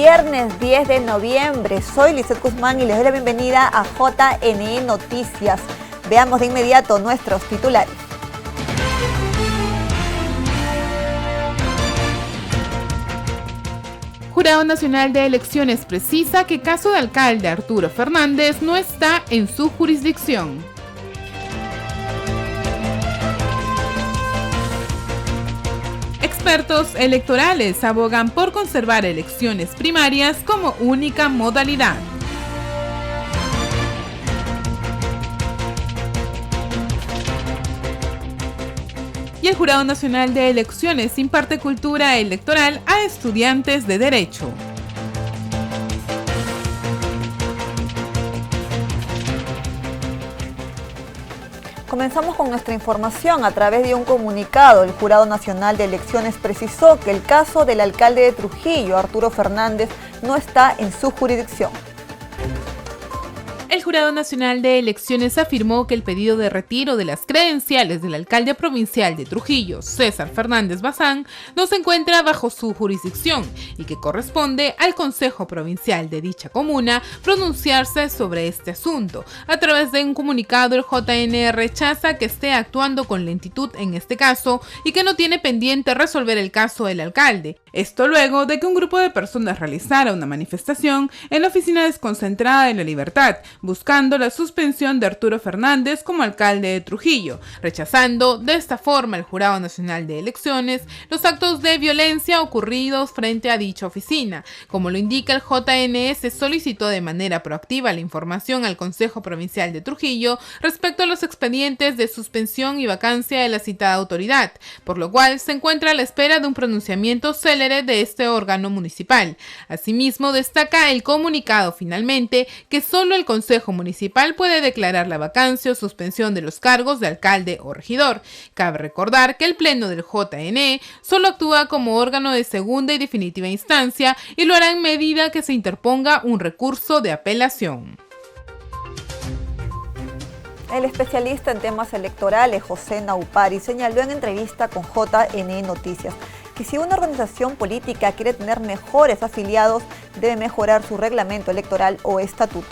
viernes 10 de noviembre. Soy Lizeth Guzmán y les doy la bienvenida a JNE Noticias. Veamos de inmediato nuestros titulares. Jurado Nacional de Elecciones precisa que caso de alcalde Arturo Fernández no está en su jurisdicción. Expertos electorales abogan por conservar elecciones primarias como única modalidad. Y el Jurado Nacional de Elecciones imparte cultura electoral a estudiantes de Derecho. Comenzamos con nuestra información. A través de un comunicado, el Jurado Nacional de Elecciones precisó que el caso del alcalde de Trujillo, Arturo Fernández, no está en su jurisdicción. El Jurado Nacional de Elecciones afirmó que el pedido de retiro de las credenciales del alcalde provincial de Trujillo, César Fernández Bazán, no se encuentra bajo su jurisdicción y que corresponde al Consejo Provincial de dicha comuna pronunciarse sobre este asunto. A través de un comunicado, el JNE rechaza que esté actuando con lentitud en este caso y que no tiene pendiente resolver el caso del alcalde. Esto luego de que un grupo de personas realizara una manifestación en la oficina desconcentrada de La Libertad, buscando la suspensión de Arturo Fernández como alcalde de Trujillo, rechazando de esta forma el Jurado Nacional de Elecciones los actos de violencia ocurridos frente a dicha oficina. Como lo indica el JNE, se solicitó de manera proactiva la información al Consejo Provincial de Trujillo respecto a los expedientes de suspensión y vacancia de la citada autoridad, por lo cual se encuentra a la espera de un pronunciamiento célere de este órgano municipal. Asimismo, destaca el comunicado finalmente que solo el Consejo Municipal puede declarar la vacancia o suspensión de los cargos de alcalde o regidor. Cabe recordar que el Pleno del JNE solo actúa como órgano de segunda y definitiva instancia y lo hará en medida que se interponga un recurso de apelación. El especialista en temas electorales, José Naupari, señaló en entrevista con JNE Noticias que si una organización política quiere tener mejores afiliados, debe mejorar su reglamento electoral o estatuto.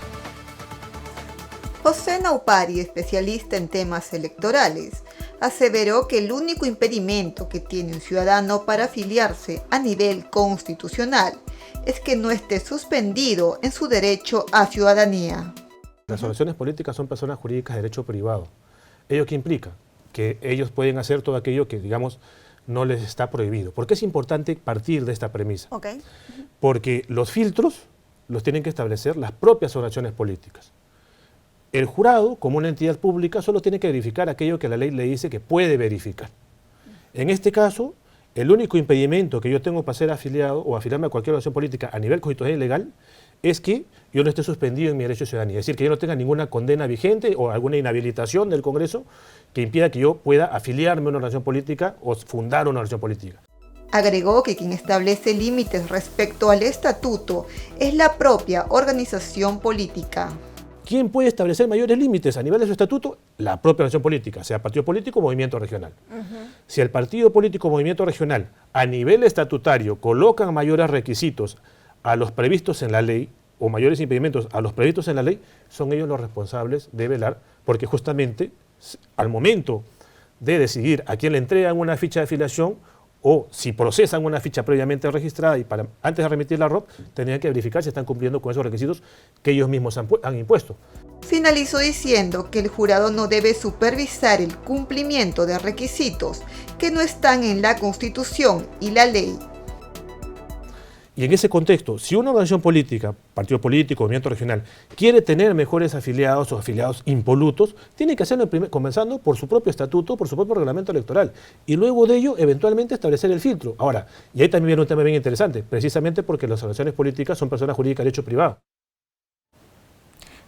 José Naupari, especialista en temas electorales, aseveró que el único impedimento que tiene un ciudadano para afiliarse a nivel constitucional es que no esté suspendido en su derecho a ciudadanía. Las organizaciones políticas son personas jurídicas de derecho privado. ¿Ello qué implica? Que ellos pueden hacer todo aquello que, digamos, no les está prohibido. ¿Por qué es importante partir de esta premisa? Porque los filtros los tienen que establecer las propias organizaciones políticas. El jurado, como una entidad pública, solo tiene que verificar aquello que la ley le dice que puede verificar. En este caso, el único impedimento que yo tengo para ser afiliado o afiliarme a cualquier organización política a nivel constitucional y legal es que yo no esté suspendido en mi derecho de ciudadanía. Es decir, que yo no tenga ninguna condena vigente o alguna inhabilitación del Congreso que impida que yo pueda afiliarme a una organización política o fundar una organización política. Agregó que quien establece límites respecto al estatuto es la propia organización política. ¿Quién puede establecer mayores límites a nivel de su estatuto? La propia organización política, sea partido político o movimiento regional. Si el partido político o movimiento regional a nivel estatutario colocan mayores requisitos a los previstos en la ley o mayores impedimentos a los previstos en la ley, son ellos los responsables de velar, porque justamente al momento de decidir a quién le entregan una ficha de afiliación o si procesan una ficha previamente registrada y antes de remitir la ROP, tendrían que verificar si están cumpliendo con esos requisitos que ellos mismos han impuesto. Finalizó diciendo que el jurado no debe supervisar el cumplimiento de requisitos que no están en la Constitución y la ley. Y en ese contexto, si una organización política, partido político, movimiento regional, quiere tener mejores afiliados o afiliados impolutos, tiene que hacerlo comenzando por su propio estatuto, por su propio reglamento electoral, y luego de ello, eventualmente, establecer el filtro. Ahora, y ahí también viene un tema bien interesante, precisamente porque las organizaciones políticas son personas jurídicas de derecho privado.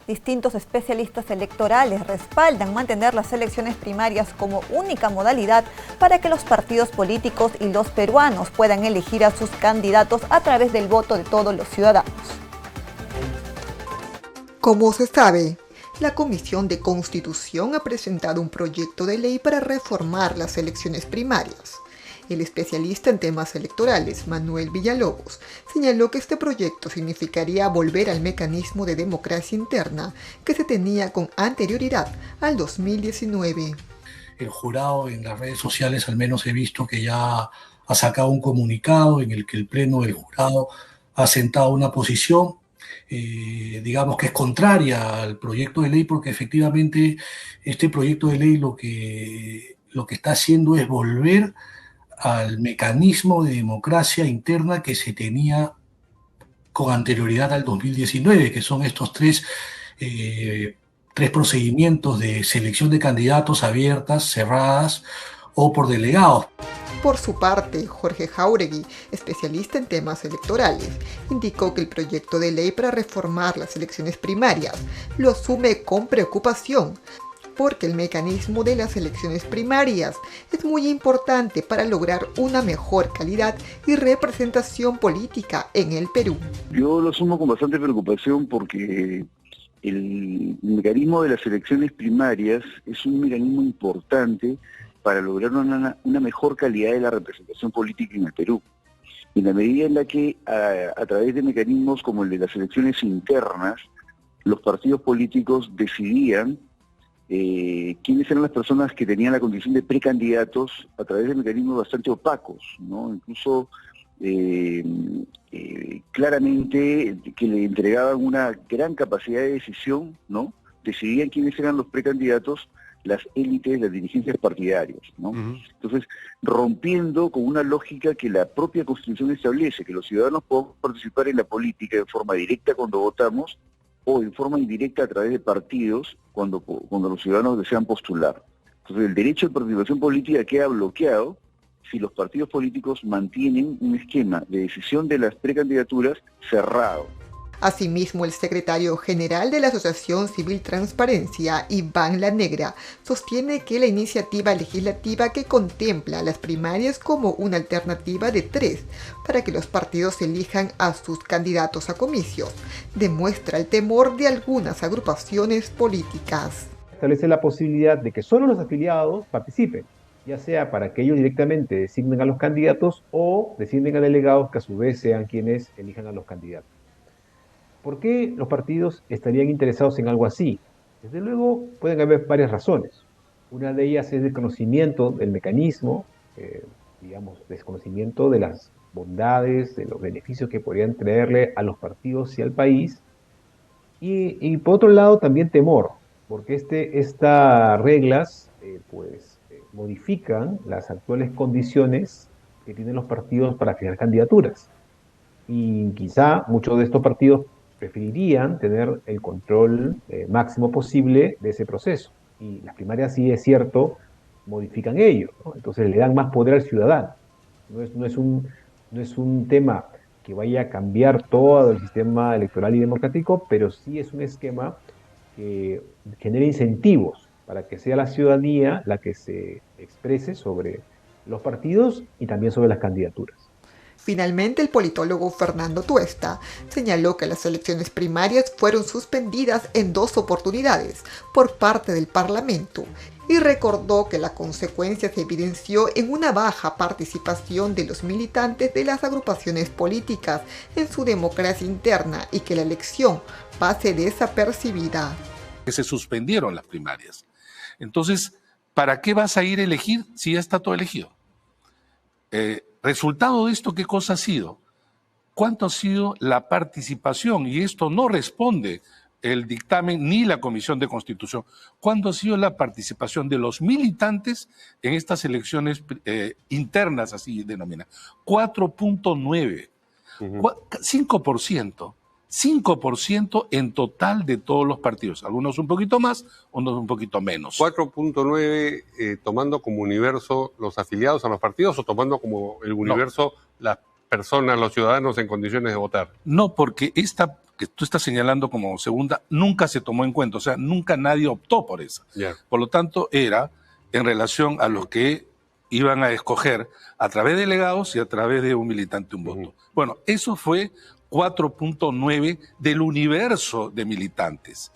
Distintos especialistas electorales respaldan mantener las elecciones primarias como única modalidad para que los partidos políticos y los peruanos puedan elegir a sus candidatos a través del voto de todos los ciudadanos. Como se sabe, la Comisión de Constitución ha presentado un proyecto de ley para reformar las elecciones primarias. El especialista en temas electorales, Manuel Villalobos, señaló que este proyecto significaría volver al mecanismo de democracia interna que se tenía con anterioridad al 2019. El jurado en las redes sociales al menos he visto que ya ha sacado un comunicado en el que el pleno del jurado ha sentado una posición, digamos que es contraria al proyecto de ley, porque efectivamente este proyecto de ley lo que está haciendo es volver al mecanismo de democracia interna que se tenía con anterioridad al 2019, que son estos tres procedimientos de selección de candidatos abiertas, cerradas o por delegados. Por su parte, Jorge Jáuregui, especialista en temas electorales, indicó que el proyecto de ley para reformar las elecciones primarias lo asume con preocupación, porque el mecanismo de las elecciones primarias es muy importante para lograr una mejor calidad y representación política en el Perú. Yo lo asumo con bastante preocupación porque el mecanismo de las elecciones primarias es un mecanismo importante para lograr una mejor calidad de la representación política en el Perú. En la medida en la que a través de mecanismos como el de las elecciones internas, los partidos políticos decidían quiénes eran las personas que tenían la condición de precandidatos a través de mecanismos bastante opacos, ¿no? Incluso claramente que le entregaban una gran capacidad de decisión, ¿no? Decidían quiénes eran los precandidatos las élites, las dirigencias partidarias, ¿no? Entonces, rompiendo con una lógica que la propia Constitución establece, que los ciudadanos podemos participar en la política de forma directa cuando votamos o en forma indirecta a través de partidos cuando los ciudadanos desean postular. Entonces, el derecho de participación política queda bloqueado si los partidos políticos mantienen un esquema de decisión de las precandidaturas cerrado. Asimismo, el secretario general de la Asociación Civil Transparencia, Iván La Negra, sostiene que la iniciativa legislativa que contempla las primarias como una alternativa de 3 para que los partidos elijan a sus candidatos a comicios demuestra el temor de algunas agrupaciones políticas. Establece la posibilidad de que solo los afiliados participen, ya sea para que ellos directamente designen a los candidatos o designen a delegados que a su vez sean quienes elijan a los candidatos. ¿Por qué los partidos estarían interesados en algo así? Desde luego pueden haber varias razones. Una de ellas es el conocimiento del mecanismo, desconocimiento de las bondades, de los beneficios que podrían traerle a los partidos y al país. Y por otro lado también temor, porque estas reglas modifican las actuales condiciones que tienen los partidos para fijar candidaturas. Y quizá muchos de estos partidos preferirían tener el control máximo posible de ese proceso. Y las primarias, sí es cierto, modifican ello, ¿no? Entonces le dan más poder al ciudadano. No es un tema que vaya a cambiar todo el sistema electoral y democrático, pero sí es un esquema que genera incentivos para que sea la ciudadanía la que se exprese sobre los partidos y también sobre las candidaturas. Finalmente, el politólogo Fernando Tuesta señaló que las elecciones primarias fueron suspendidas en 2 oportunidades por parte del Parlamento y recordó que la consecuencia se evidenció en una baja participación de los militantes de las agrupaciones políticas en su democracia interna y que la elección pase desapercibida. Que se suspendieron las primarias. Entonces, ¿para qué vas a ir a elegir si ya está todo elegido? Resultado de esto, ¿qué cosa ha sido? ¿Cuánto ha sido la participación? Y esto no responde el dictamen ni la Comisión de Constitución. ¿Cuánto ha sido la participación de los militantes en estas elecciones internas, así denominan? 4.9, 5%. 5% en total de todos los partidos, algunos un poquito más, unos un poquito menos. 4.9 tomando como universo los afiliados a los partidos o tomando como el universo las personas, los ciudadanos en condiciones de votar. No, porque esta que tú estás señalando como segunda nunca se tomó en cuenta, o sea, nunca nadie optó por esa. Yeah. Por lo tanto, era en relación a los que iban a escoger a través de delegados y a través de un militante un voto. Bueno, eso fue 4.9 del universo de militantes.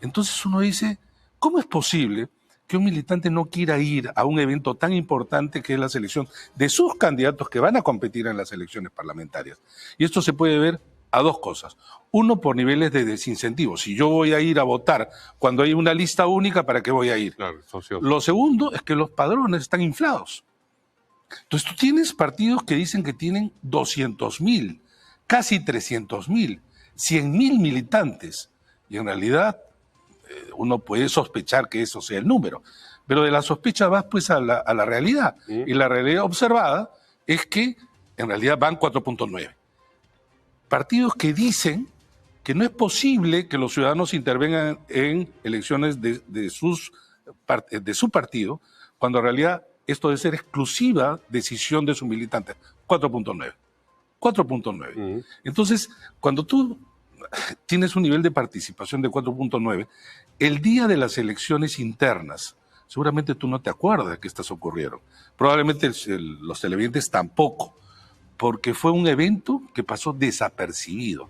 Entonces uno dice, ¿cómo es posible que un militante no quiera ir a un evento tan importante que es la selección de sus candidatos que van a competir en las elecciones parlamentarias. Y esto se puede ver a dos cosas. Uno, por niveles de desincentivo. Si yo voy a ir a votar cuando hay una lista única, ¿para qué voy a ir? Claro, Lo segundo es que los padrones están inflados. Entonces tú tienes partidos que dicen que tienen 200.000, casi 300.000, 100.000 militantes. Y en realidad uno puede sospechar que eso sea el número. Pero de la sospecha vas pues a la realidad. Y la realidad observada es que en realidad van 4.9. Partidos que dicen que no es posible que los ciudadanos intervengan en elecciones de su partido, cuando en realidad esto debe ser exclusiva decisión de sus militantes. 4.9. 4.9. Entonces, cuando tú tienes un nivel de participación de 4.9, el día de las elecciones internas, seguramente tú no te acuerdas de que estas ocurrieron. Probablemente los televidentes tampoco, porque fue un evento que pasó desapercibido.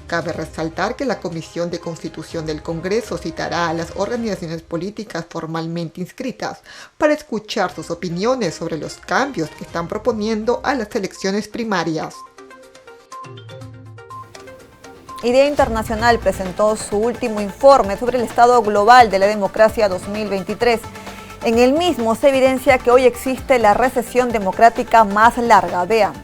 Cabe resaltar que la Comisión de Constitución del Congreso citará a las organizaciones políticas formalmente inscritas para escuchar sus opiniones sobre los cambios que están proponiendo a las elecciones primarias. IDEA Internacional presentó su último informe sobre el estado global de la democracia 2023. En el mismo se evidencia que hoy existe la recesión democrática más larga. Veamos.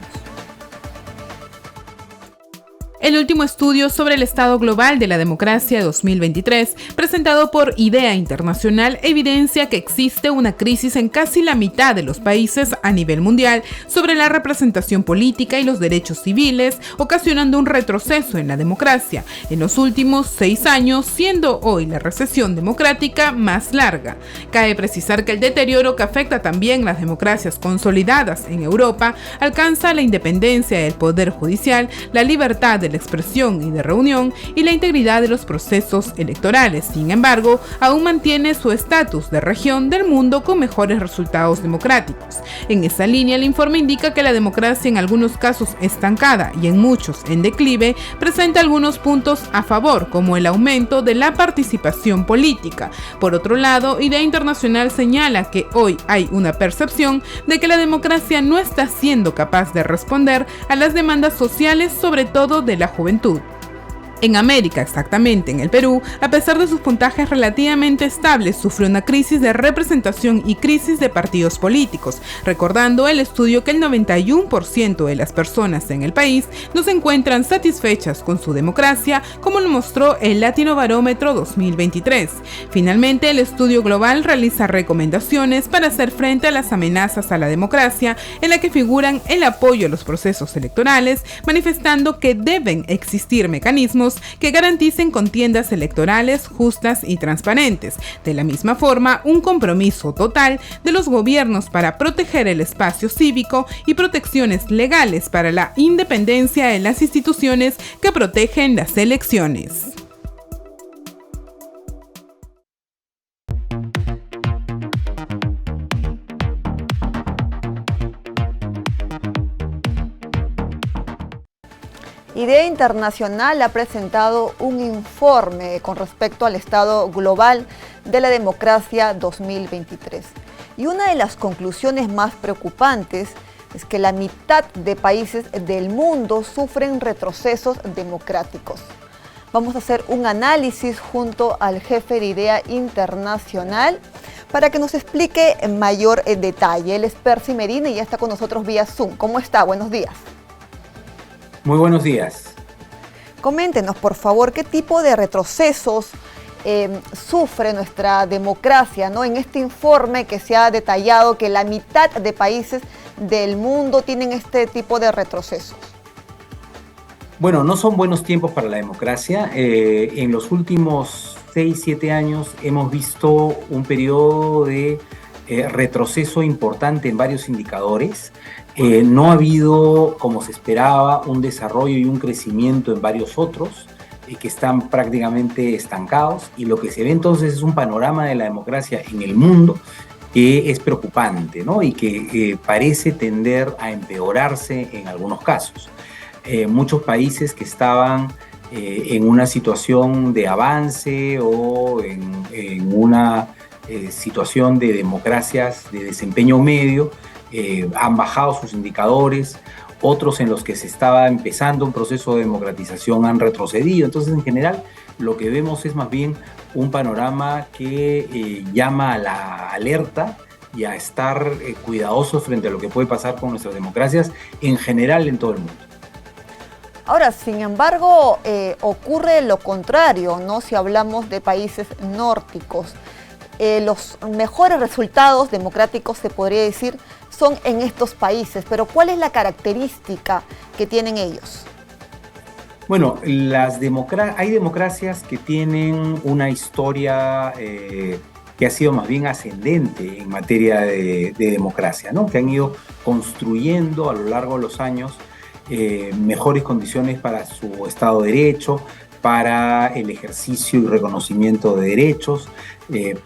El último estudio sobre el estado global de la democracia 2023, presentado por IDEA Internacional, evidencia que existe una crisis en casi la mitad de los países a nivel mundial sobre la representación política y los derechos civiles, ocasionando un retroceso en la democracia en los últimos 6 años, siendo hoy la recesión democrática más larga. Cabe precisar que el deterioro que afecta también las democracias consolidadas en Europa alcanza la independencia del poder judicial, la libertad de la expresión y de reunión y la integridad de los procesos electorales. Sin embargo, aún mantiene su estatus de región del mundo con mejores resultados democráticos. En esa línea, el informe indica que la democracia en algunos casos estancada y en muchos en declive presenta algunos puntos a favor, como el aumento de la participación política. Por otro lado, IDEA Internacional señala que hoy hay una percepción de que la democracia no está siendo capaz de responder a las demandas sociales, sobre todo de la juventud. En América, exactamente en el Perú, a pesar de sus puntajes relativamente estables, sufrió una crisis de representación y crisis de partidos políticos, recordando el estudio que el 91% de las personas en el país no se encuentran satisfechas con su democracia, como lo mostró el Latinobarómetro 2023. Finalmente, el estudio global realiza recomendaciones para hacer frente a las amenazas a la democracia, en la que figuran el apoyo a los procesos electorales, manifestando que deben existir mecanismos que garanticen contiendas electorales justas y transparentes. De la misma forma, un compromiso total de los gobiernos para proteger el espacio cívico y protecciones legales para la independencia de las instituciones que protegen las elecciones. IDEA Internacional ha presentado un informe con respecto al estado global de la democracia 2023. Y una de las conclusiones más preocupantes es que la mitad de países del mundo sufren retrocesos democráticos. Vamos a hacer un análisis junto al jefe de IDEA Internacional para que nos explique en mayor detalle. Él es Percy Medina y ya está con nosotros vía Zoom. ¿Cómo está? Buenos días. Muy buenos días. Coméntenos, por favor, qué tipo de retrocesos sufre nuestra democracia, ¿no? En este informe que se ha detallado que la mitad de países del mundo tienen este tipo de retrocesos. Bueno, no son buenos tiempos para la democracia. En los últimos 6-7 años hemos visto un periodo de retroceso importante en varios indicadores. No ha habido, como se esperaba, un desarrollo y un crecimiento en varios otros que están prácticamente estancados, y lo que se ve entonces es un panorama de la democracia en el mundo que es preocupante, ¿no? Y que parece tender a empeorarse en algunos casos. Muchos países que estaban en una situación de avance o en una situación de democracias de desempeño medio, han bajado sus indicadores, otros en los que se estaba empezando un proceso de democratización han retrocedido. Entonces, en general, lo que vemos es más bien un panorama que llama a la alerta y a estar cuidadosos frente a lo que puede pasar con nuestras democracias en general en todo el mundo. Ahora, sin embargo, ocurre lo contrario, ¿no? Si hablamos de países nórdicos, los mejores resultados democráticos, se podría decir, son en estos países. Pero ¿cuál es la característica que tienen ellos? Bueno, hay democracias que tienen una historia que ha sido más bien ascendente en materia de democracia, ¿no? Que han ido construyendo a lo largo de los años mejores condiciones para su Estado de Derecho, para el ejercicio y reconocimiento de derechos,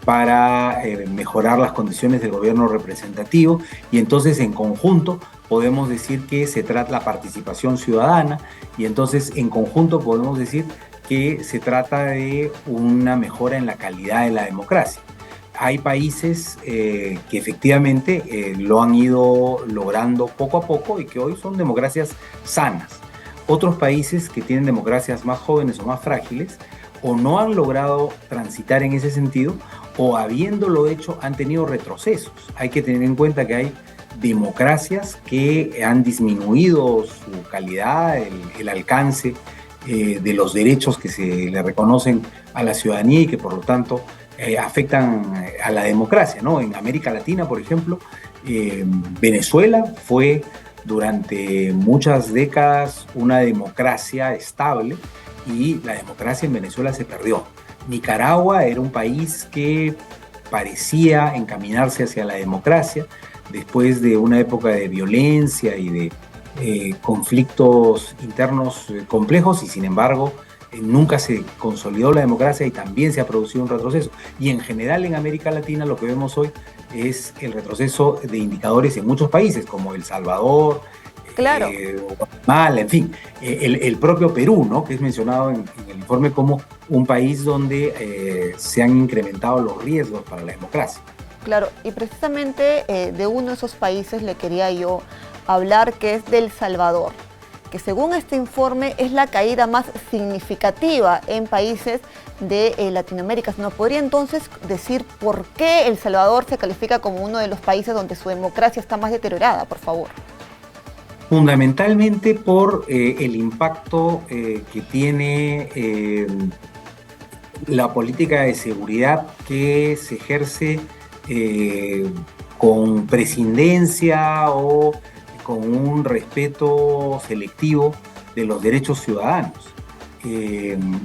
para mejorar las condiciones del gobierno representativo, y entonces en conjunto podemos decir que se trata la participación ciudadana, y entonces en conjunto podemos decir que se trata de una mejora en la calidad de la democracia. Hay países que efectivamente lo han ido logrando poco a poco y que hoy son democracias sanas. Otros países que tienen democracias más jóvenes o más frágiles o no han logrado transitar en ese sentido, o habiéndolo hecho han tenido retrocesos. Hay que tener en cuenta que hay democracias que han disminuido su calidad, el alcance de los derechos que se le reconocen a la ciudadanía y que por lo tanto afectan a la democracia, ¿no? En América Latina, por ejemplo, Venezuela fue durante muchas décadas una democracia estable y la democracia en Venezuela se perdió. Nicaragua era un país que parecía encaminarse hacia la democracia después de una época de violencia y de conflictos internos complejos, y sin embargo nunca se consolidó la democracia y también se ha producido un retroceso. Y en general en América Latina lo que vemos hoy es el retroceso de indicadores en muchos países como El Salvador, claro, Guatemala, en fin, el propio Perú, ¿no? Que es mencionado en el informe como un país donde se han incrementado los riesgos para la democracia. Claro, y precisamente de uno de esos países le quería yo hablar, que es de El Salvador, que según este informe es la caída más significativa en países de Latinoamérica. ¿No podría entonces decir por qué El Salvador se califica como uno de los países donde su democracia está más deteriorada, por favor? Fundamentalmente por el impacto que tiene la política de seguridad que se ejerce con prescindencia o con un respeto selectivo de los derechos ciudadanos.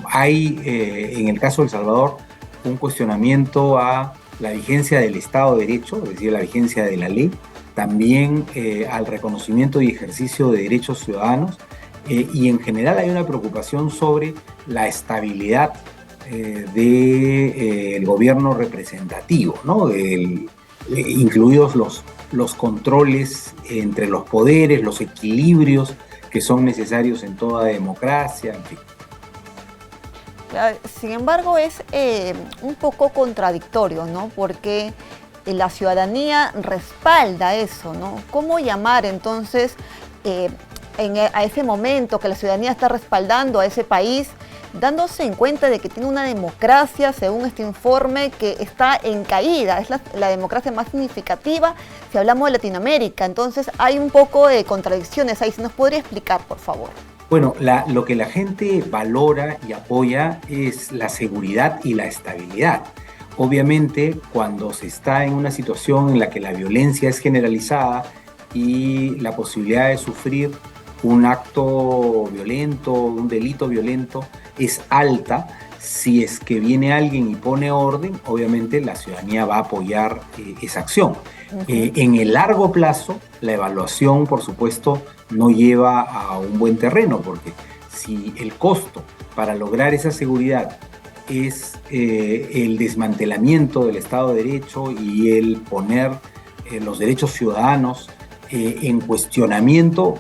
Hay, en el caso de El Salvador, un cuestionamiento a la vigencia del Estado de Derecho, es decir, la vigencia de la ley, también al reconocimiento y ejercicio de derechos ciudadanos, y en general hay una preocupación sobre la estabilidad del gobierno representativo, ¿no? Incluidos los controles entre los poderes, los equilibrios que son necesarios en toda democracia, en fin. Sin embargo, es un poco contradictorio, ¿no? Porque la ciudadanía respalda eso, ¿no? ¿Cómo llamar entonces a ese momento que la ciudadanía está respaldando a ese país, dándose en cuenta de que tiene una democracia, según este informe, que está en caída? Es la democracia más significativa si hablamos de Latinoamérica. Entonces hay un poco de contradicciones ahí. ¿Se nos podría explicar, por favor? Bueno, lo que la gente valora y apoya es la seguridad y la estabilidad. Obviamente, cuando se está en una situación en la que la violencia es generalizada y la posibilidad de sufrir un acto violento, un delito violento, es alta, si es que viene alguien y pone orden, obviamente la ciudadanía va a apoyar esa acción. En el largo plazo, la evaluación, por supuesto, no lleva a un buen terreno, porque si el costo para lograr esa seguridad es el desmantelamiento del Estado de Derecho y el poner los derechos ciudadanos en cuestionamiento,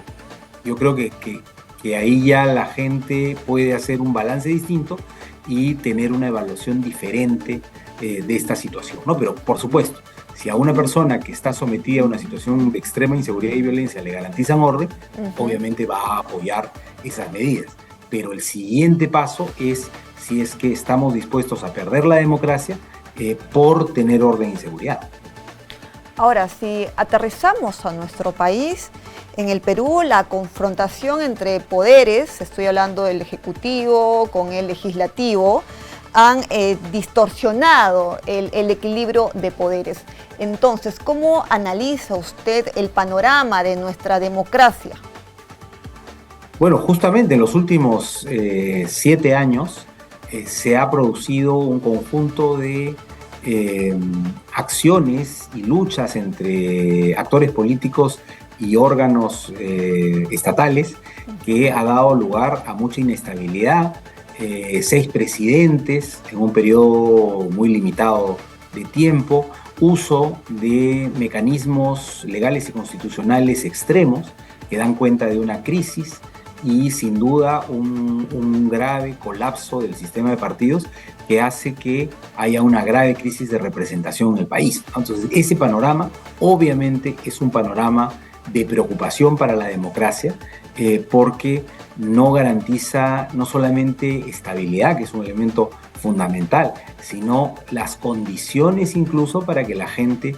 yo creo que ahí ya la gente puede hacer un balance distinto y tener una evaluación diferente de esta situación, ¿no? Pero, por supuesto, si a una persona que está sometida a una situación de extrema inseguridad y violencia le garantizan orden, obviamente va a apoyar esas medidas. Pero el siguiente paso es si es que estamos dispuestos a perder la democracia por tener orden y seguridad. Ahora, si aterrizamos a nuestro país, en el Perú la confrontación entre poderes, estoy hablando del Ejecutivo con el Legislativo, han distorsionado el equilibrio de poderes. Entonces, ¿cómo analiza usted el panorama de nuestra democracia? Bueno, justamente en los últimos 7 años se ha producido un conjunto de acciones y luchas entre actores políticos y órganos estatales que ha dado lugar a mucha inestabilidad. 6 presidentes en un periodo muy limitado de tiempo, uso de mecanismos legales y constitucionales extremos que dan cuenta de una crisis y sin duda un grave colapso del sistema de partidos que hace que haya una grave crisis de representación en el país. Entonces, ese panorama obviamente es un panorama de preocupación para la democracia porque no garantiza no solamente estabilidad, que es un elemento fundamental, sino las condiciones incluso para que la gente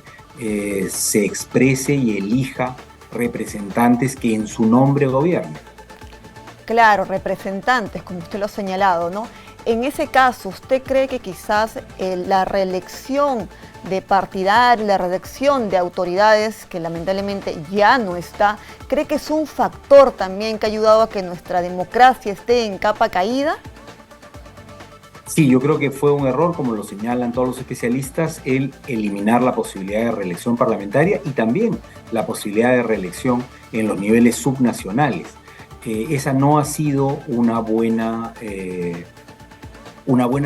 se exprese y elija representantes que en su nombre gobiernen. Claro, representantes, como usted lo ha señalado, ¿no? En ese caso, ¿usted cree que quizás la reelección de partidarios, la reelección de autoridades, que lamentablemente ya no está, cree que es un factor también que ha ayudado a que nuestra democracia esté en capa caída? Sí, yo creo que fue un error, como lo señalan todos los especialistas, el eliminar la posibilidad de reelección parlamentaria y también la posibilidad de reelección en los niveles subnacionales. Esa no ha sido una buena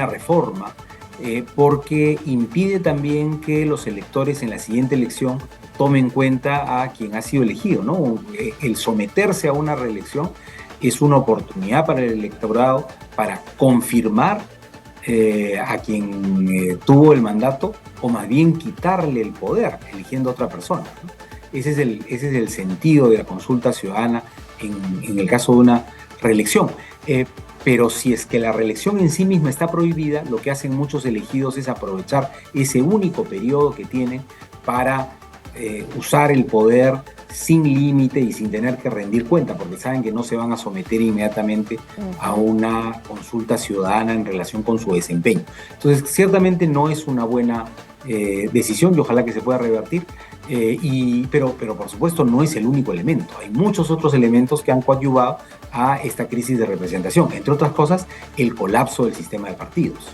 reforma porque impide también que los electores en la siguiente elección tomen en cuenta a quien ha sido elegido, ¿no? El someterse a una reelección es una oportunidad para el electorado para confirmar a quien tuvo el mandato o más bien quitarle el poder eligiendo a otra persona, ¿no? Ese es el sentido de la consulta ciudadana en el caso de una reelección. Pero si es que la reelección en sí misma está prohibida, lo que hacen muchos elegidos es aprovechar ese único periodo que tienen para usar el poder sin límite y sin tener que rendir cuenta, porque saben que no se van a someter inmediatamente a una consulta ciudadana en relación con su desempeño. Entonces, ciertamente no es una buena decisión y ojalá que se pueda revertir, pero por supuesto no es el único elemento. Hay muchos otros elementos que han coadyuvado a esta crisis de representación, entre otras cosas, el colapso del sistema de partidos.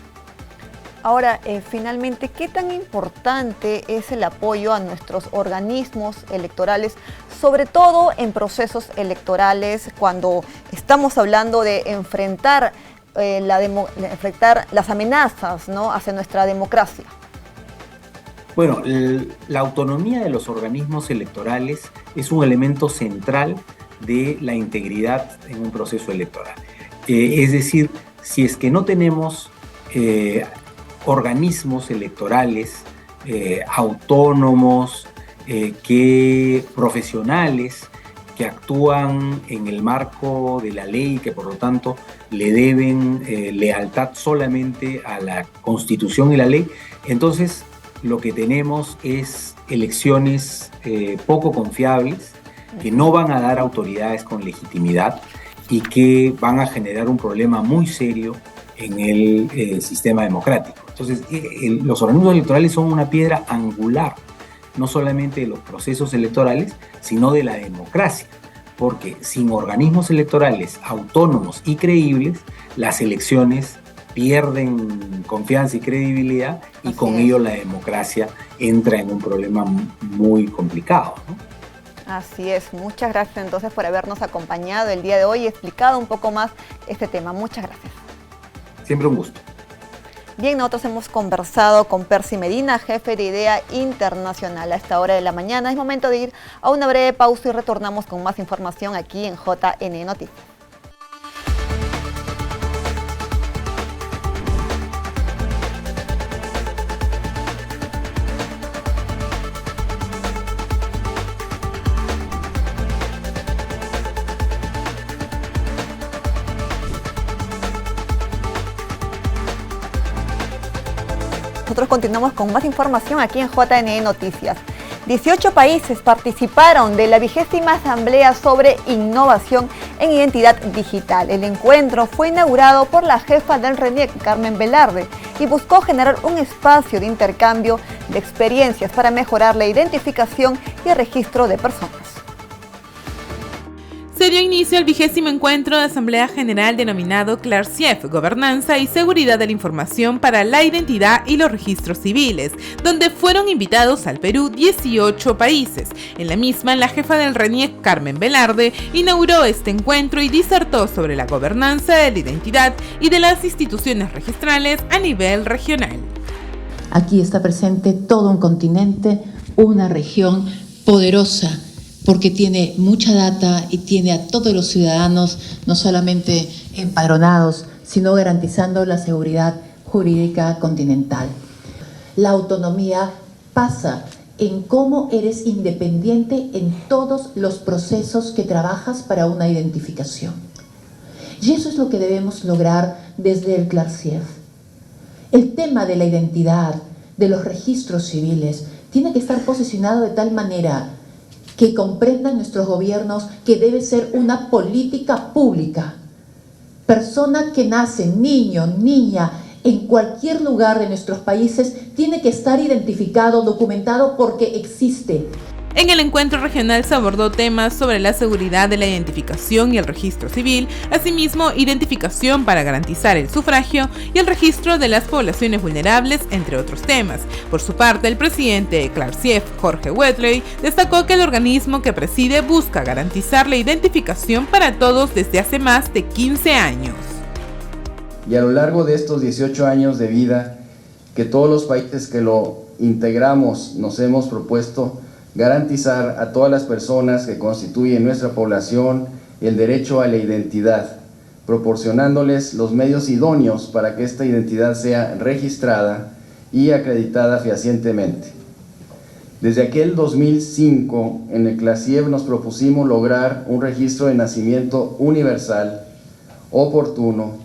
Ahora, finalmente, ¿qué tan importante es el apoyo a nuestros organismos electorales, sobre todo en procesos electorales, cuando estamos hablando de enfrentar las amenazas, ¿no?, hacia nuestra democracia? Bueno, la autonomía de los organismos electorales es un elemento central de la integridad en un proceso electoral. Es decir, si es que no tenemos organismos electorales autónomos, profesionales, que actúan en el marco de la ley y que por lo tanto le deben lealtad solamente a la Constitución y la ley, entonces lo que tenemos es elecciones poco confiables, que no van a dar autoridades con legitimidad y que van a generar un problema muy serio en el sistema democrático. Entonces, los organismos electorales son una piedra angular, no solamente de los procesos electorales, sino de la democracia, porque sin organismos electorales autónomos y creíbles, las elecciones pierden confianza y credibilidad y con ello la democracia entra en un problema muy complicado, ¿no? Así es. Muchas gracias entonces por habernos acompañado el día de hoy y explicado un poco más este tema. Muchas gracias. Siempre un gusto. Bien, nosotros hemos conversado con Percy Medina, jefe de IDEA Internacional. A esta hora de la mañana es momento de ir a una breve pausa y retornamos con más información aquí en JN Noticias. nosotros continuamos con más información aquí en JNE Noticias. 18 países participaron de la 20ª Asamblea sobre Innovación en Identidad Digital. El encuentro fue inaugurado por la jefa del RENIEC, Carmen Velarde, y buscó generar un espacio de intercambio de experiencias para mejorar la identificación y el registro de personas. Se dio inicio al 20º encuentro de Asamblea General denominado CLARCIEF, Gobernanza y Seguridad de la Información para la Identidad y los Registros Civiles, donde fueron invitados al Perú 18 países. En la misma, la jefa del RENIEC, Carmen Velarde, inauguró este encuentro y disertó sobre la gobernanza de la identidad y de las instituciones registrales a nivel regional. Aquí está presente todo un continente, una región poderosa, porque tiene mucha data y tiene a todos los ciudadanos no solamente empadronados, sino garantizando la seguridad jurídica continental. La autonomía pasa en cómo eres independiente en todos los procesos que trabajas para una identificación. Y eso es lo que debemos lograr desde el CLARCIEF. El tema de la identidad, de los registros civiles, tiene que estar posicionado de tal manera que comprendan nuestros gobiernos que debe ser una política pública. Persona que nace, niño, niña, en cualquier lugar de nuestros países, tiene que estar identificado, documentado, porque existe. En el encuentro regional se abordó temas sobre la seguridad de la identificación y el registro civil, asimismo identificación para garantizar el sufragio y el registro de las poblaciones vulnerables, entre otros temas. Por su parte, el presidente de CLARCIEF, Jorge Wetley, destacó que el organismo que preside busca garantizar la identificación para todos desde hace más de 15 años. Y a lo largo de estos 18 años de vida, que todos los países que lo integramos nos hemos propuesto garantizar a todas las personas que constituyen nuestra población el derecho a la identidad, proporcionándoles los medios idóneos para que esta identidad sea registrada y acreditada fehacientemente. Desde aquel 2005, en el CLARCIEF nos propusimos lograr un registro de nacimiento universal, oportuno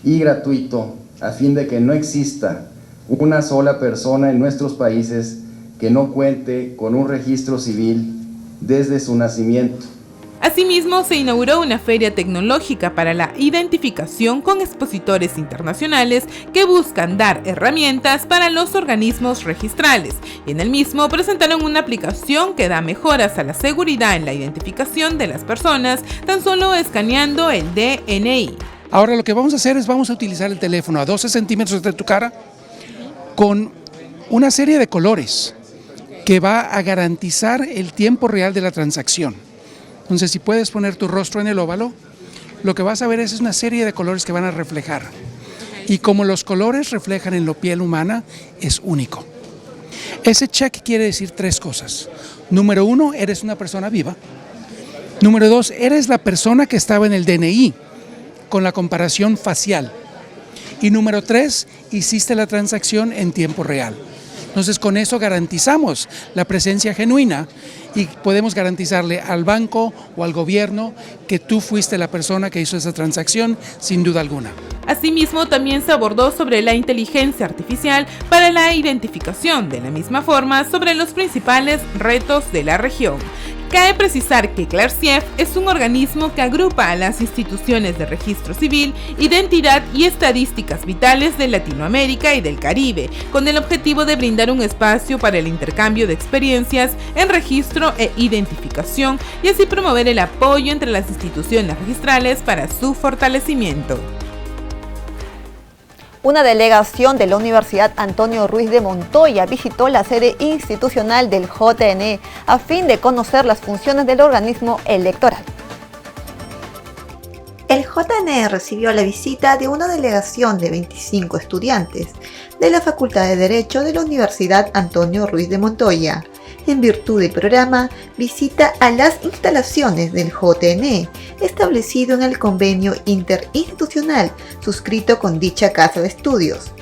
y gratuito, a fin de que no exista una sola persona en nuestros países que no cuente con un registro civil desde su nacimiento. Asimismo, se inauguró una feria tecnológica para la identificación con expositores internacionales que buscan dar herramientas para los organismos registrales. Y en el mismo presentaron una aplicación que da mejoras a la seguridad en la identificación de las personas, tan solo escaneando el DNI. Ahora lo que vamos a hacer es vamos a utilizar el teléfono a 12 centímetros de tu cara con una serie de colores que va a garantizar el tiempo real de la transacción. Entonces, si puedes poner tu rostro en el óvalo, lo que vas a ver es una serie de colores que van a reflejar. Y como los colores reflejan en la piel humana, es único. Ese check quiere decir 3 cosas. Número 1, eres una persona viva. Número 2, eres la persona que estaba en el DNI, con la comparación facial. Y número 3, hiciste la transacción en tiempo real. Entonces, con eso garantizamos la presencia genuina y podemos garantizarle al banco o al gobierno que tú fuiste la persona que hizo esa transacción, sin duda alguna. Asimismo, también se abordó sobre la inteligencia artificial para la identificación, de la misma forma sobre los principales retos de la región. Cabe precisar que CLARCIEF es un organismo que agrupa a las instituciones de registro civil, identidad y estadísticas vitales de Latinoamérica y del Caribe, con el objetivo de brindar un espacio para el intercambio de experiencias en registro e identificación y así promover el apoyo entre las instituciones registrales para su fortalecimiento. Una delegación de la Universidad Antonio Ruiz de Montoya visitó la sede institucional del JNE a fin de conocer las funciones del organismo electoral. El JNE recibió la visita de una delegación de 25 estudiantes de la Facultad de Derecho de la Universidad Antonio Ruiz de Montoya, en virtud del programa Visita a las instalaciones del JNE, establecido en el convenio interinstitucional suscrito con dicha casa de estudios.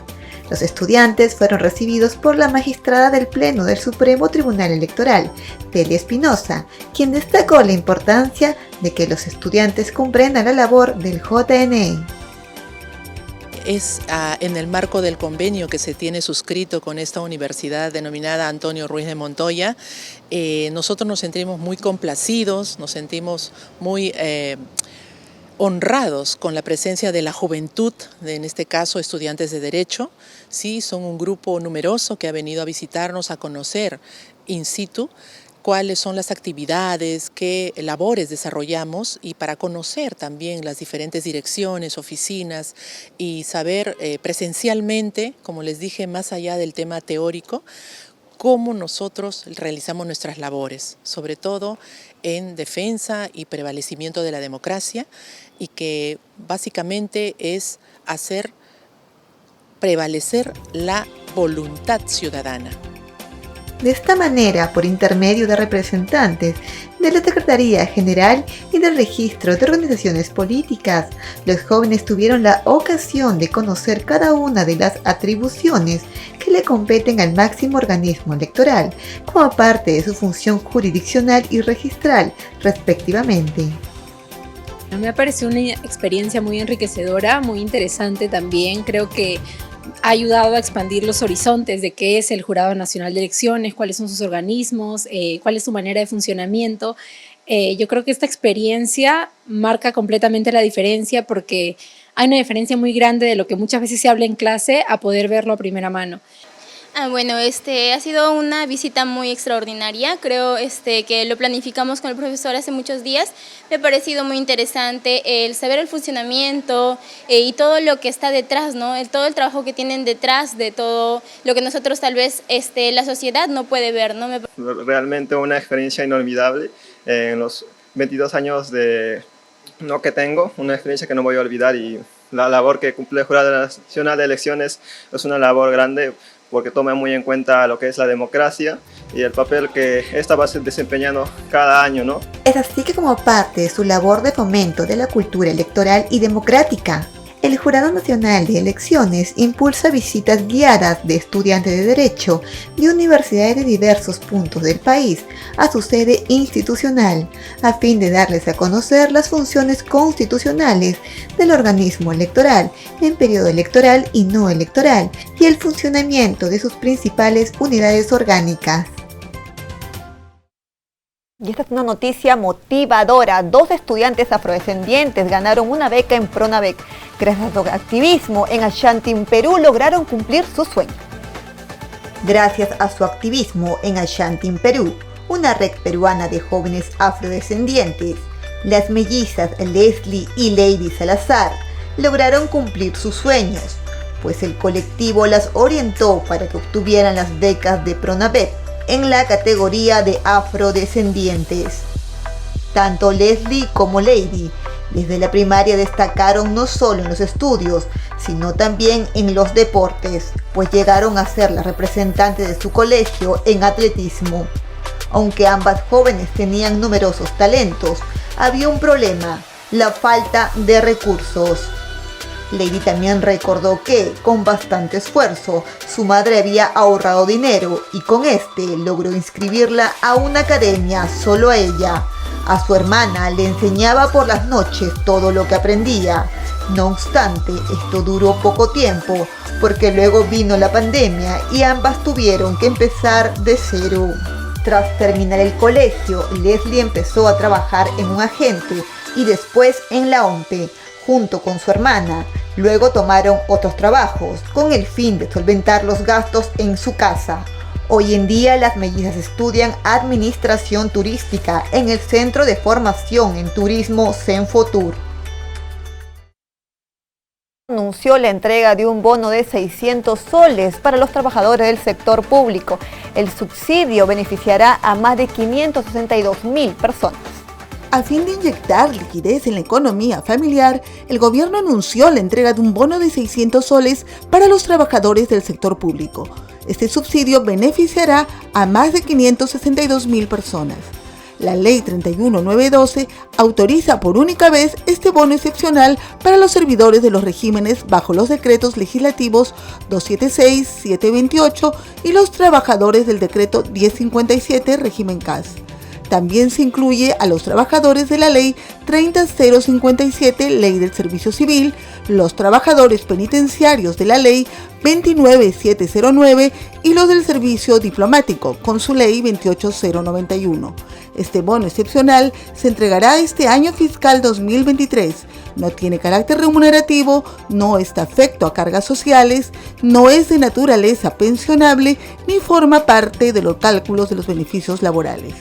Los estudiantes fueron recibidos por la magistrada del Pleno del Supremo Tribunal Electoral, Delia Espinosa, quien destacó la importancia de que los estudiantes comprendan la labor del JNE. es en el marco del convenio que se tiene suscrito con esta universidad denominada Antonio Ruiz de Montoya. Nosotros nos sentimos muy complacidos, nos sentimos muy honrados con la presencia de la juventud, en este caso estudiantes de Derecho. Sí, son un grupo numeroso que ha venido a visitarnos, a conocer in situ cuáles son las actividades, qué labores desarrollamos y para conocer también las diferentes direcciones, oficinas y saber presencialmente, como les dije, más allá del tema teórico, cómo nosotros realizamos nuestras labores, sobre todo en defensa y prevalecimiento de la democracia, y que básicamente es hacer prevalecer la voluntad ciudadana. De esta manera, por intermedio de representantes de la Secretaría General y del Registro de Organizaciones Políticas, los jóvenes tuvieron la ocasión de conocer cada una de las atribuciones que le competen al máximo organismo electoral, como parte de su función jurisdiccional y registral, respectivamente. Me ha parecido una experiencia muy enriquecedora, muy interesante también. Creo que ha ayudado a expandir los horizontes de qué es el Jurado Nacional de Elecciones, cuáles son sus organismos, cuál es su manera de funcionamiento. Yo creo que esta experiencia marca completamente la diferencia, porque hay una diferencia muy grande de lo que muchas veces se habla en clase a poder verlo a primera mano. Bueno, ha sido una visita muy extraordinaria. Creo que lo planificamos con el profesor hace muchos días. Me ha parecido muy interesante el saber el funcionamiento y todo lo que está detrás, ¿no? Todo el trabajo que tienen detrás de todo lo que nosotros tal vez la sociedad no puede ver, ¿no? Realmente una experiencia inolvidable en los 22 años que tengo, una experiencia que no voy a olvidar, y la labor que cumple el Jurado Nacional de Elecciones es una labor grande, porque toma muy en cuenta lo que es la democracia y el papel que esta va desempeñando cada año, ¿no? Es así que, como parte de su labor de fomento de la cultura electoral y democrática, el Jurado Nacional de Elecciones impulsa visitas guiadas de estudiantes de Derecho de universidades de diversos puntos del país a su sede institucional, a fin de darles a conocer las funciones constitucionales del organismo electoral en periodo electoral y no electoral, y el funcionamiento de sus principales unidades orgánicas. Y esta es una noticia motivadora. 2 estudiantes afrodescendientes ganaron una beca en Pronavec. Gracias a su activismo en Ashanti, en Perú, lograron cumplir su sueño. Gracias a su activismo en Ashanti, en Perú, una red peruana de jóvenes afrodescendientes, las mellizas Leslie y Lady Salazar lograron cumplir sus sueños, pues el colectivo las orientó para que obtuvieran las becas de Pronavec en la categoría de afrodescendientes. Tanto Leslie como Lady desde la primaria destacaron no solo en los estudios, sino también en los deportes, pues llegaron a ser las representantes de su colegio en atletismo. Aunque ambas jóvenes tenían numerosos talentos, había un problema: la falta de recursos. Lady también recordó que, con bastante esfuerzo, su madre había ahorrado dinero y con este logró inscribirla a una academia solo a ella. A su hermana le enseñaba por las noches todo lo que aprendía. No obstante, esto duró poco tiempo, porque luego vino la pandemia y ambas tuvieron que empezar de cero. Tras terminar el colegio, Leslie empezó a trabajar en un agente y después en la OMPE, junto con su hermana. Luego tomaron otros trabajos con el fin de solventar los gastos en su casa. Hoy en día las mellizas estudian Administración Turística en el Centro de Formación en Turismo Senfotur. Anunció la entrega de un bono de 600 soles para los trabajadores del sector público. El subsidio beneficiará a más de 562.000 personas. A fin de inyectar liquidez en la economía familiar, el gobierno anunció la entrega de un bono de 600 soles para los trabajadores del sector público. Este subsidio beneficiará a más de 562.000 personas. La Ley 31912 autoriza por única vez este bono excepcional para los servidores de los regímenes bajo los decretos legislativos 276, 728 y los trabajadores del decreto 1057, régimen CAS. También se incluye a los trabajadores de la Ley 30057, Ley del Servicio Civil, los trabajadores penitenciarios de la Ley 29709 y los del Servicio Diplomático, con su Ley 28091. Este bono excepcional se entregará este año fiscal 2023. No tiene carácter remunerativo, no está afecto a cargas sociales, no es de naturaleza pensionable ni forma parte de los cálculos de los beneficios laborales.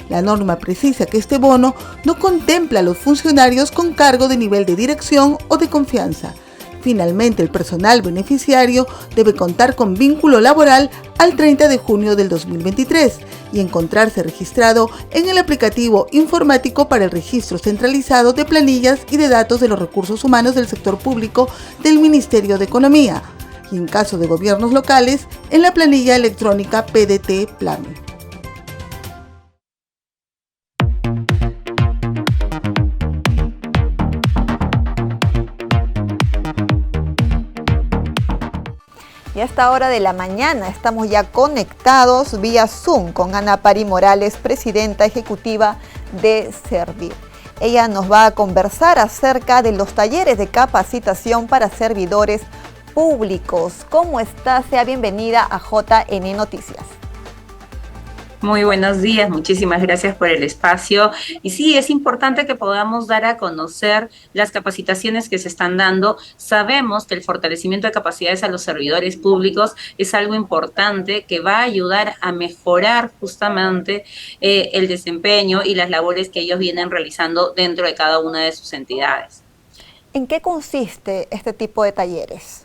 La norma precisa que este bono no contempla a los funcionarios con cargo de nivel de dirección o de confianza. Finalmente, el personal beneficiario debe contar con vínculo laboral al 30 de junio del 2023 y encontrarse registrado en el aplicativo informático para el registro centralizado de planillas y de datos de los recursos humanos del sector público del Ministerio de Economía y, en caso de gobiernos locales, en la planilla electrónica PDT Plame. Y a esta hora de la mañana estamos ya conectados vía Zoom con Ana Pari Morales, presidenta ejecutiva de Servir. Ella nos va a conversar acerca de los talleres de capacitación para servidores públicos. ¿Cómo está? Sea bienvenida a JN Noticias. Muy buenos días, muchísimas gracias por el espacio. Y sí, es importante que podamos dar a conocer las capacitaciones que se están dando. Sabemos que el fortalecimiento de capacidades a los servidores públicos es algo importante que va a ayudar a mejorar justamente el desempeño y las labores que ellos vienen realizando dentro de cada una de sus entidades. ¿En qué consiste este tipo de talleres?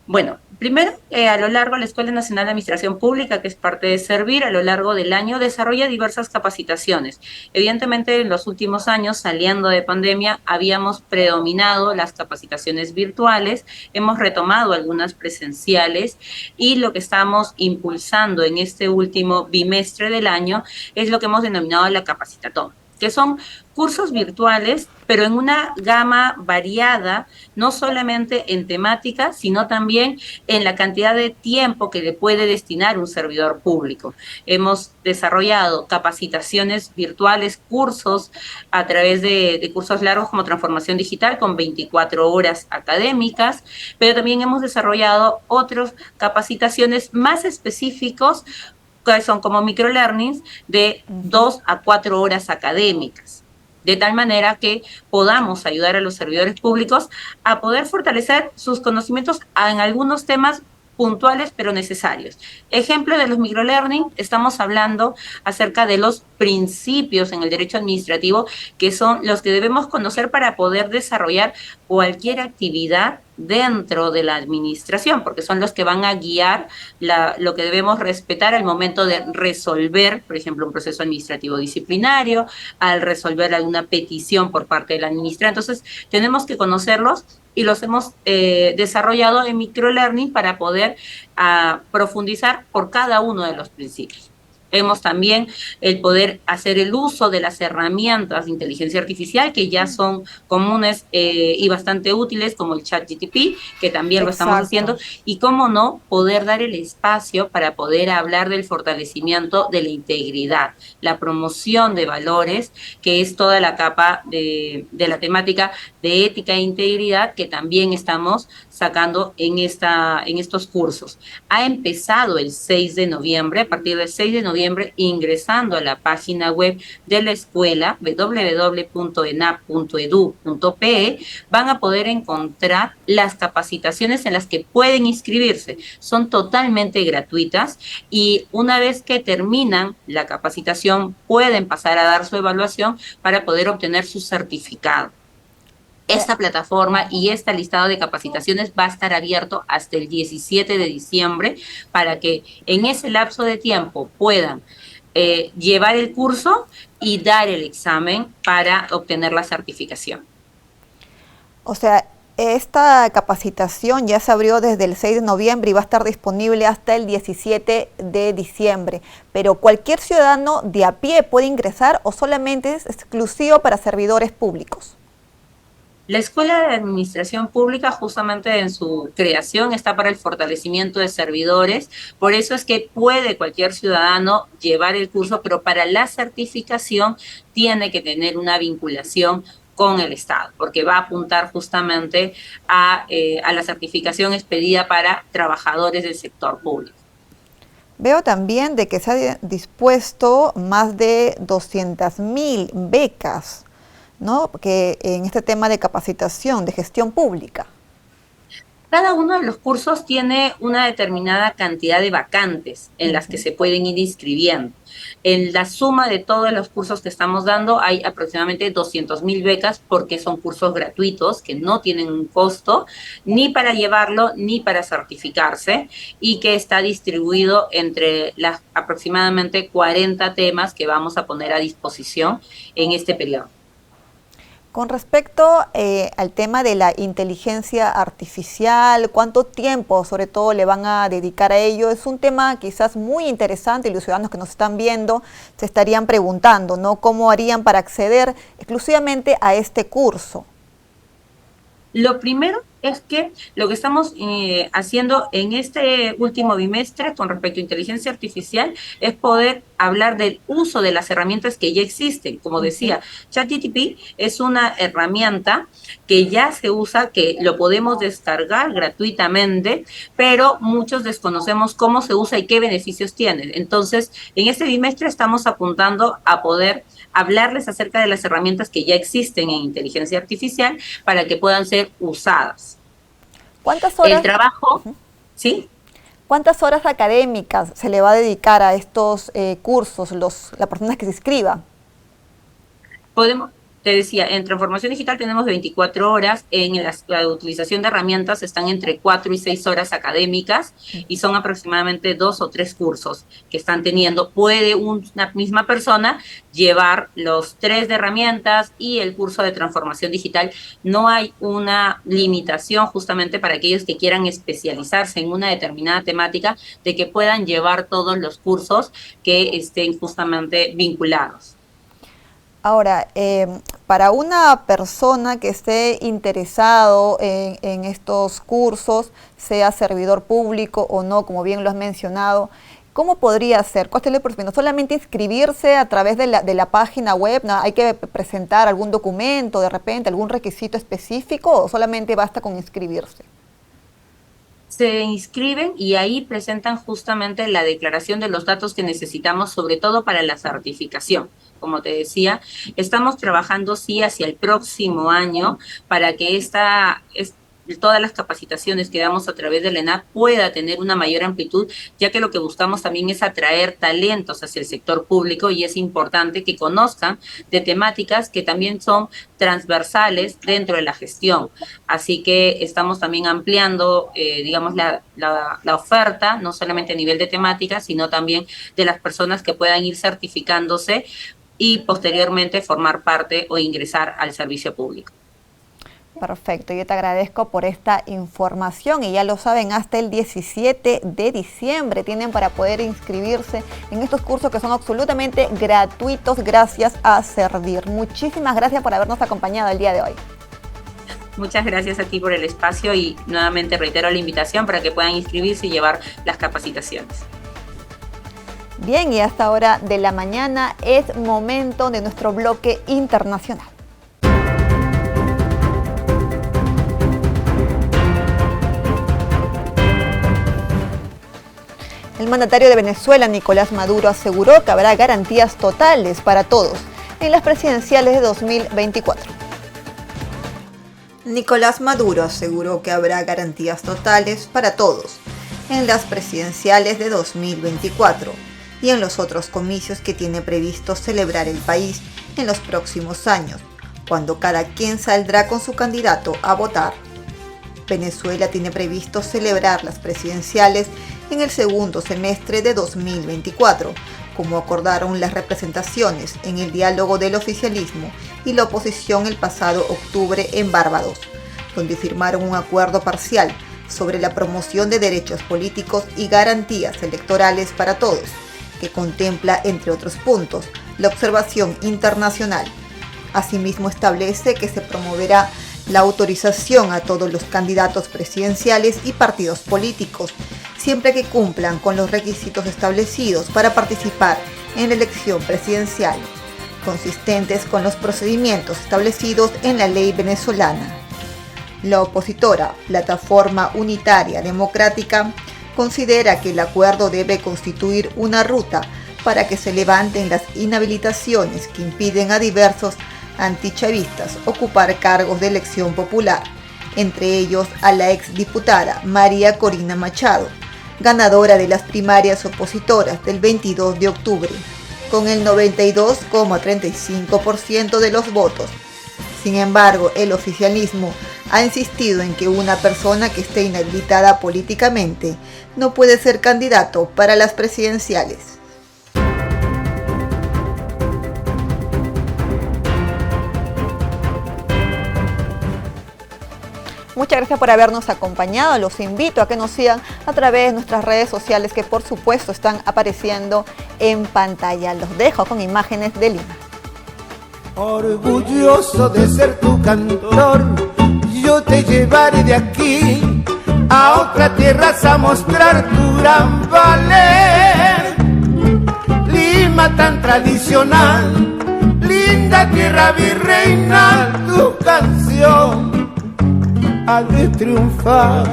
Bueno, primero, a lo largo de la Escuela Nacional de Administración Pública, que es parte de Servir, a lo largo del año desarrolla diversas capacitaciones. Evidentemente, en los últimos años, saliendo de pandemia, habíamos predominado las capacitaciones virtuales, hemos retomado algunas presenciales y lo que estamos impulsando en este último bimestre del año es lo que hemos denominado la Capacitatón, que son cursos virtuales, pero en una gama variada, no solamente en temática, sino también en la cantidad de tiempo que le puede destinar un servidor público. Hemos desarrollado capacitaciones virtuales, cursos a través de cursos largos como Transformación Digital con 24 horas académicas, pero también hemos desarrollado otras capacitaciones más específicos que son como microlearnings de 2 a 4 horas académicas, de tal manera que podamos ayudar a los servidores públicos a poder fortalecer sus conocimientos en algunos temas puntuales pero necesarios. Ejemplo de los microlearning, estamos hablando acerca de los principios en el derecho administrativo que son los que debemos conocer para poder desarrollar cualquier actividad dentro de la administración, porque son los que van a guiar lo que debemos respetar al momento de resolver, por ejemplo, un proceso administrativo disciplinario, al resolver alguna petición por parte del administrador. Entonces, tenemos que conocerlos y los hemos desarrollado en microlearning para poder profundizar por cada uno de los principios. Hemos también el poder hacer el uso de las herramientas de inteligencia artificial que ya son comunes y bastante útiles, como el ChatGPT, que también lo estamos haciendo, y cómo no, poder dar el espacio para poder hablar del fortalecimiento de la integridad, la promoción de valores, que es toda la capa de la temática de ética e integridad que también estamos sacando en estos cursos. Ha empezado el 6 de noviembre, a partir del 6 de noviembre, ingresando a la página web de la escuela, www.enap.edu.pe, van a poder encontrar las capacitaciones en las que pueden inscribirse. Son totalmente gratuitas y una vez que terminan la capacitación, pueden pasar a dar su evaluación para poder obtener su certificado. Esta plataforma y este listado de capacitaciones va a estar abierto hasta el 17 de diciembre para que en ese lapso de tiempo puedan llevar el curso y dar el examen para obtener la certificación. O sea, esta capacitación ya se abrió desde el 6 de noviembre y va a estar disponible hasta el 17 de diciembre. Pero cualquier ciudadano de a pie puede ingresar o solamente es exclusivo para servidores públicos. La Escuela de Administración Pública, justamente en su creación, está para el fortalecimiento de servidores. Por eso es que puede cualquier ciudadano llevar el curso, pero para la certificación tiene que tener una vinculación con el Estado, porque va a apuntar justamente a la certificación expedida para trabajadores del sector público. Veo también de que se ha dispuesto más de 200.000 becas, ¿no? Que en este tema de capacitación, de gestión pública. Cada uno de los cursos tiene una determinada cantidad de vacantes en las que se pueden ir inscribiendo. En la suma de todos los cursos que estamos dando hay aproximadamente 200.000 becas, porque son cursos gratuitos que no tienen un costo ni para llevarlo ni para certificarse, y que está distribuido entre las aproximadamente 40 temas que vamos a poner a disposición en este periodo. Con respecto al tema de la inteligencia artificial, ¿cuánto tiempo sobre todo le van a dedicar a ello? Es un tema quizás muy interesante y los ciudadanos que nos están viendo se estarían preguntando, ¿no? ¿Cómo harían para acceder exclusivamente a este curso? Lo primero es que lo que estamos haciendo en este último bimestre con respecto a inteligencia artificial es poder hablar del uso de las herramientas que ya existen. Como decía, ChatGPT es una herramienta que ya se usa, que lo podemos descargar gratuitamente, pero muchos desconocemos cómo se usa y qué beneficios tiene. Entonces, en este bimestre estamos apuntando a poder hablarles acerca de las herramientas que ya existen en inteligencia artificial para que puedan ser usadas. ¿Cuántas horas? El trabajo, ¿sí? ¿Cuántas horas académicas se le va a dedicar a estos cursos, las personas que se inscriban? Te decía, en transformación digital tenemos 24 horas, en la utilización de herramientas están entre 4 y 6 horas académicas, y son aproximadamente 2 o 3 cursos que están teniendo. Puede una misma persona llevar los 3 de herramientas y el curso de transformación digital. No hay una limitación justamente para aquellos que quieran especializarse en una determinada temática, de que puedan llevar todos los cursos que estén justamente vinculados. Ahora, para una persona que esté interesado en estos cursos, sea servidor público o no, como bien lo has mencionado, ¿cómo podría hacer? ¿Cuál es el procedimiento? ¿Solamente inscribirse a través de la página web? ¿No? ¿Hay que presentar algún documento, de repente, algún requisito específico, o solamente basta con inscribirse? Se inscriben y ahí presentan justamente la declaración de los datos que necesitamos, sobre todo para la certificación. Como te decía, estamos trabajando sí hacia el próximo año para que todas las capacitaciones que damos a través del ENAP pueda tener una mayor amplitud, ya que lo que buscamos también es atraer talentos hacia el sector público, y es importante que conozcan de temáticas que también son transversales dentro de la gestión. Así que estamos también ampliando, digamos, la oferta, no solamente a nivel de temáticas, sino también de las personas que puedan ir certificándose y posteriormente formar parte o ingresar al servicio público. Perfecto, yo te agradezco por esta información, y ya lo saben, hasta el 17 de diciembre tienen para poder inscribirse en estos cursos que son absolutamente gratuitos gracias a Servir. Muchísimas gracias por habernos acompañado el día de hoy. Muchas gracias a ti por el espacio, y nuevamente reitero la invitación para que puedan inscribirse y llevar las capacitaciones. Bien, y hasta hora de la mañana es momento de nuestro bloque internacional. El mandatario de Venezuela, Nicolás Maduro, aseguró que habrá garantías totales para todos en las presidenciales de 2024. Nicolás Maduro aseguró que habrá garantías totales para todos en las presidenciales de 2024 y en los otros comicios que tiene previsto celebrar el país en los próximos años, cuando cada quien saldrá con su candidato a votar. Venezuela tiene previsto celebrar las presidenciales en el segundo semestre de 2024, como acordaron las representaciones en el diálogo del oficialismo y la oposición el pasado octubre en Barbados, donde firmaron un acuerdo parcial sobre la promoción de derechos políticos y garantías electorales para todos, que contempla, entre otros puntos, la observación internacional. Asimismo, establece que se promoverá la autorización a todos los candidatos presidenciales y partidos políticos, siempre que cumplan con los requisitos establecidos para participar en la elección presidencial, consistentes con los procedimientos establecidos en la ley venezolana. La opositora Plataforma Unitaria Democrática considera que el acuerdo debe constituir una ruta para que se levanten las inhabilitaciones que impiden a diversos antichavistas ocupar cargos de elección popular, entre ellos a la exdiputada María Corina Machado, ganadora de las primarias opositoras del 22 de octubre, con el 92,35% de los votos. Sin embargo, el oficialismo ha insistido en que una persona que esté inhabilitada políticamente no puede ser candidato para las presidenciales. Muchas gracias por habernos acompañado. Los invito a que nos sigan a través de nuestras redes sociales que por supuesto están apareciendo en pantalla. Los dejo con imágenes de Lima. Orgulloso de ser tu cantor, yo te llevaré de aquí a otra tierra a mostrar tu gran valer. Lima tan tradicional, linda tierra virreinal, tu canción ha de triunfar.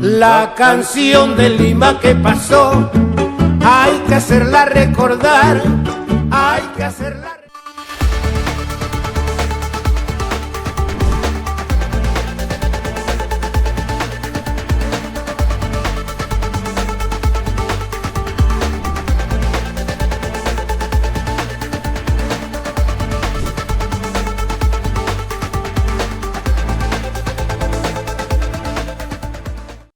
La canción de Lima que pasó, hay que hacerla recordar, hay que hacerla